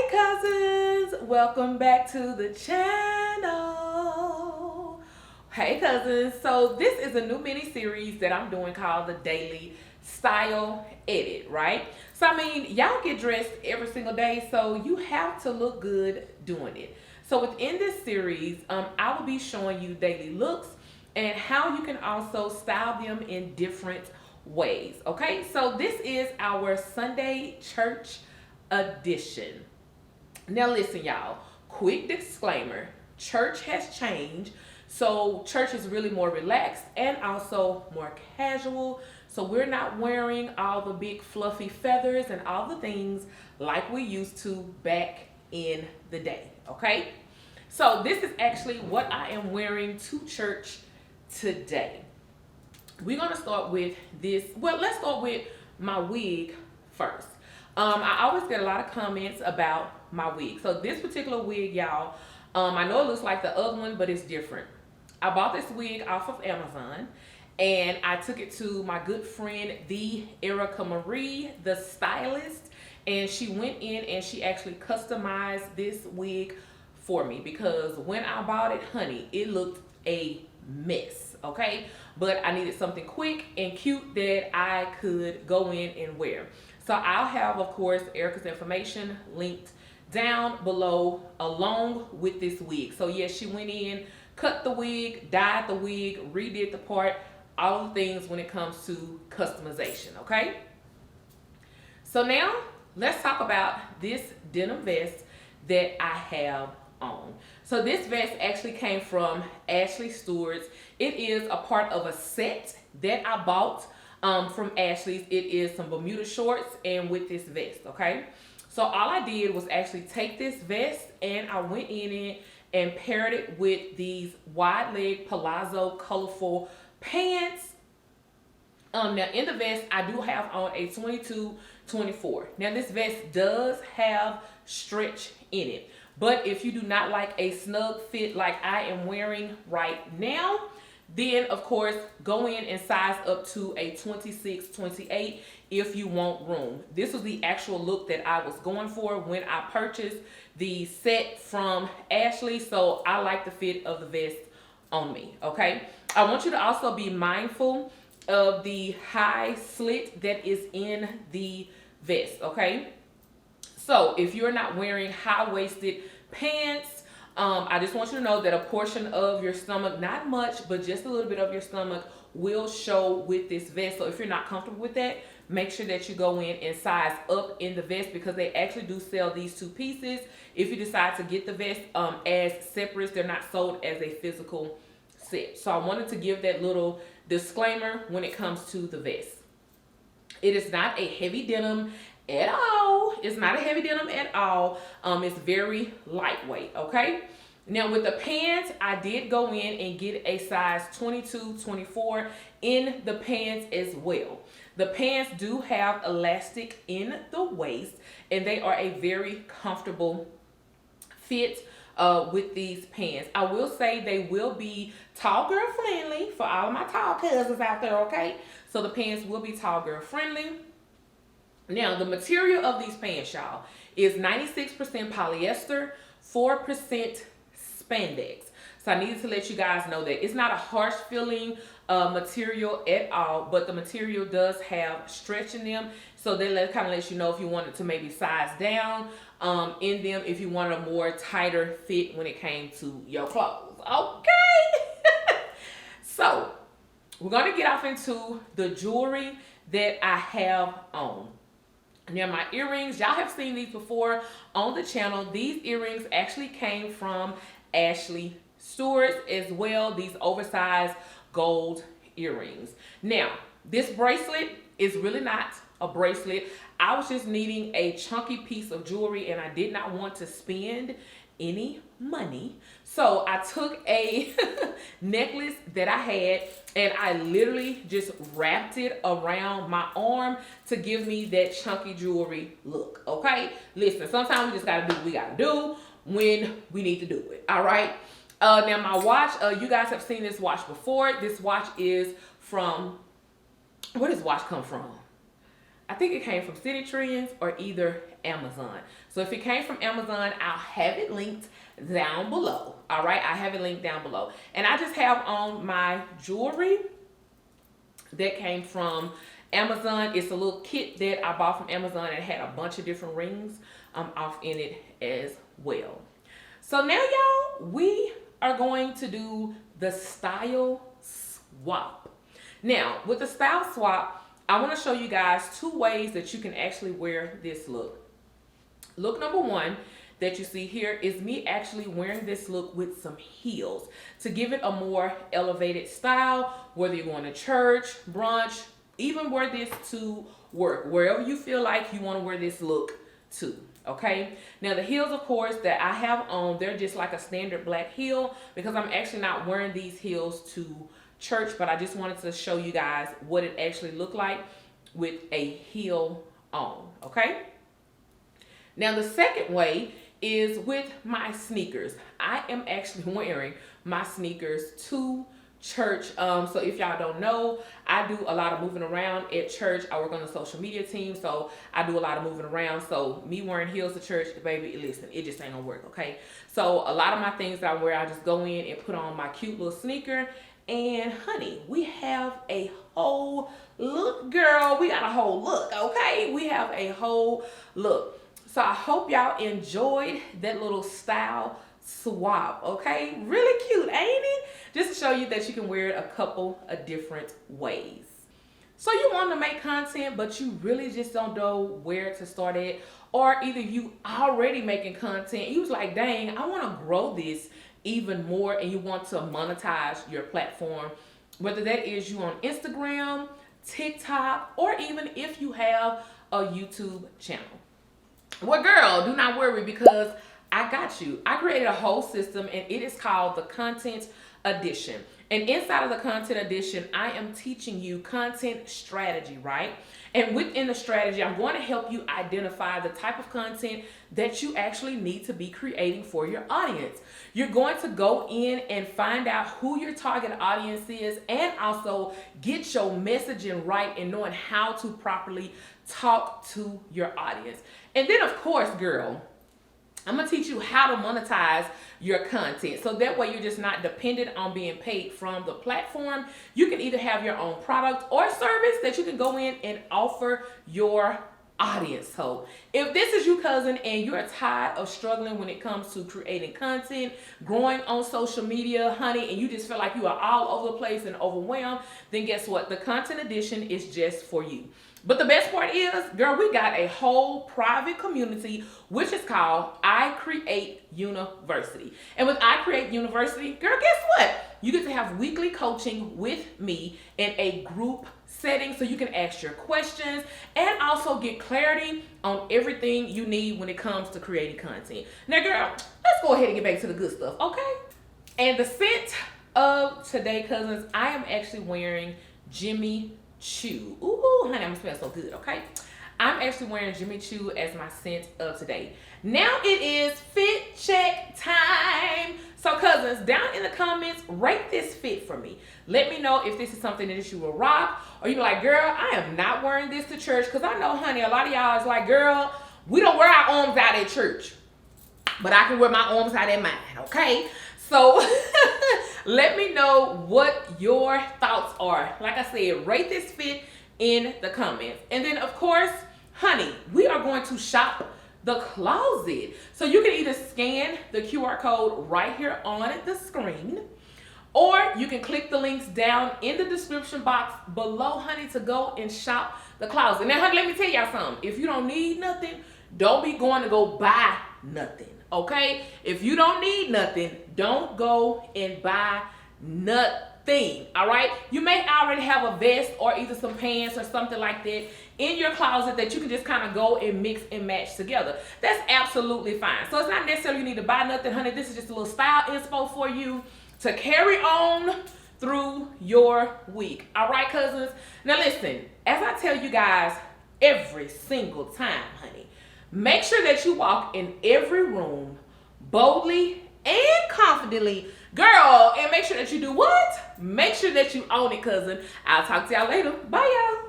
Hey cousins, welcome back to the channel. Hey cousins, so this is a new mini series that I'm doing called the Daily Style Edit, right? So I mean, y'all get dressed every single day, so you have to look good doing it. So within this series, I will be showing you daily looks and how you can also style them in different ways. Okay, so this is our Sunday church edition. Now, listen, y'all, quick disclaimer, church has changed. So, church is really more relaxed and also more casual. So, we're not wearing all the big fluffy feathers and all the things like we used to back in the day. Okay, so this is actually what I am wearing to church today. We're gonna start with this. Well, let's start with my wig first. I always get a lot of comments about my wig. So this particular wig, y'all, I know it looks like the other one, but it's different. I bought this wig off of Amazon, and I took it to my good friend, the Erica Marie, the stylist, and she went in and she actually customized this wig for me because when I bought it, honey, it looked a mess, okay? But I needed something quick and cute that I could go in and wear. So I'll have, of course, Erica's information linked down below along with this wig. So yes, she went in, cut the wig, dyed the wig, redid the part, all the things when it comes to customization, okay? So now let's talk about this denim vest that I have on. So this vest actually came from Ashley Stewart's. It is a part of a set that I bought from Ashley's. It is some Bermuda shorts and with this vest, okay? So all I did was actually take this vest and I went in it and paired it with these wide leg palazzo colorful pants. Now in the vest, I do have on a 22-24. Now this vest does have stretch in it. But if you do not like a snug fit like I am wearing right now, then of course go in and size up to a 26-28 if you want room. This was the actual look that I was going for when I purchased the set from Ashley, so I like the fit of the vest on me, okay? I want you to also be mindful of the high slit that is in the vest, okay? So if you're not wearing high-waisted pants, I just want you to know that a portion of your stomach, not much, but just a little bit of your stomach will show with this vest. So if you're not comfortable with that, make sure that you go in and size up in the vest because they actually do sell these two pieces. If you decide to get the vest as separates, they're not sold as a physical set. So I wanted to give that little disclaimer when it comes to the vest. It is not a heavy denim at all. It's not a heavy denim at all. It's very lightweight, okay? Now with the pants, I did go in and get a size 22-24 in the pants as well. The pants do have elastic in the waist and they are a very comfortable fit with these pants. I will say they will be tall girl friendly for all of my tall cousins out there, okay? So the pants will be tall girl friendly. Now, the material of these pants, y'all, is 96% polyester, 4% spandex. So I needed to let you guys know that it's not a harsh feeling material at all, but the material does have stretch in them. So they kind of let you know if you wanted to maybe size down in them, if you want a more tighter fit when it came to your clothes. Okay. So we're going to get off into the jewelry that I have on. Now my earrings, y'all have seen these before on the channel. These earrings actually came from Ashley Stewart's as well. These oversized gold earrings. Now, this bracelet is really not a bracelet. I was just needing a chunky piece of jewelry and I did not want to spend any money. So I took a necklace that I had and I literally just wrapped it around my arm to give me that chunky jewelry look, okay? Listen, sometimes we just gotta do what we gotta do when we need to do it, all right? Now my watch, you guys have seen this watch before. This watch is from, where does watch come from? I think it came from City Trends or either Amazon. So if it came from Amazon, I'll have it linked down below. All right, I have it linked down below. And I just have on my jewelry that came from Amazon. It's a little kit that I bought from Amazon and had a bunch of different rings off in it as well. So now, y'all, we are going to do the style swap. Now, with the style swap, I want to show you guys 2 ways that you can actually wear this look. Look number 1 that you see here is me actually wearing this look with some heels to give it a more elevated style, whether you're going to church, brunch, even wear this to work, wherever you feel like you want to wear this look to. Okay, now the heels, of course, that I have on, they're just like a standard black heel because I'm actually not wearing these heels to church, but I just wanted to show you guys what it actually looked like with a heel on. Okay, now the second way is with my sneakers. I am actually wearing my sneakers to church. So if y'all don't know, I do a lot of moving around at church. I work on the social media team, so I do a lot of moving around. So me wearing heels to church, baby, listen, it just ain't gonna work. Okay, so a lot of my things that I wear, I just go in and put on my cute little sneaker. And honey, we have a whole look, girl. We got a whole look. Okay, we have a whole look. So I hope y'all enjoyed that little style swap. Okay, really cute, ain't it? Just to show you that you can wear it a couple of different ways. So you want to make content, but you really just don't know where to start at, or either you already making content, you was like, dang, I want to grow this even more, and you want to monetize your platform, whether that is you on Instagram, TikTok, or even if you have a YouTube channel. Well, girl, do not worry because I got you. I created a whole system and it is called the Content Edition. And inside of the Content Edition, I am teaching you content strategy, right? And within the strategy, I'm going to help you identify the type of content that you actually need to be creating for your audience. You're going to go in and find out who your target audience is and also get your messaging right and knowing how to properly talk to your audience. And then, of course, girl, I'm going to teach you how to monetize your content. So that way you're just not dependent on being paid from the platform. You can either have your own product or service that you can go in and offer your audience. So if this is you, cousin, and you're tired of struggling when it comes to creating content, growing on social media, honey, and you just feel like you are all over the place and overwhelmed, then guess what? The Content Edition is just for you. But the best part is, girl, we got a whole private community, which is called I Create University. And with I Create University, girl, guess what? You get to have weekly coaching with me in a group setting so you can ask your questions and also get clarity on everything you need when it comes to creating content. Now, girl, let's go ahead and get back to the good stuff, okay? And the scent of today, cousins, I am actually wearing Jimmy Choo. Ooh, honey, I'm gonna smell so good, okay? I'm actually wearing Jimmy Choo as my scent of today. Now it is fit check time. So cousins, down in the comments, rate this fit for me. Let me know if this is something that you will rock, or you be like, girl, I am not wearing this to church, because I know, honey, a lot of y'all is like, girl, we don't wear our arms out at church, but I can wear my arms out at mine, okay? So let me know what your thoughts are. Like I said, rate this fit in the comments. And then, of course, honey, we are going to shop the closet. So you can either scan the QR code right here on the screen, or you can click the links down in the description box below, honey, to go and shop the closet. Now, honey, let me tell y'all something. If you don't need nothing, don't be going to go buy nothing. Okay, if you don't need nothing, don't go and buy nothing. All right, you may already have a vest or either some pants or something like that in your closet that you can just kind of go and mix and match together. That's absolutely fine. So it's not necessarily you need to buy nothing, honey. This is just a little style inspo for you to carry on through your week. All right, cousins. Now listen, as I tell you guys every single time, honey, make sure that you walk in every room boldly and confidently, girl, and make sure that you do what? Make sure that you own it, cousin. I'll talk to y'all later. Bye, y'all.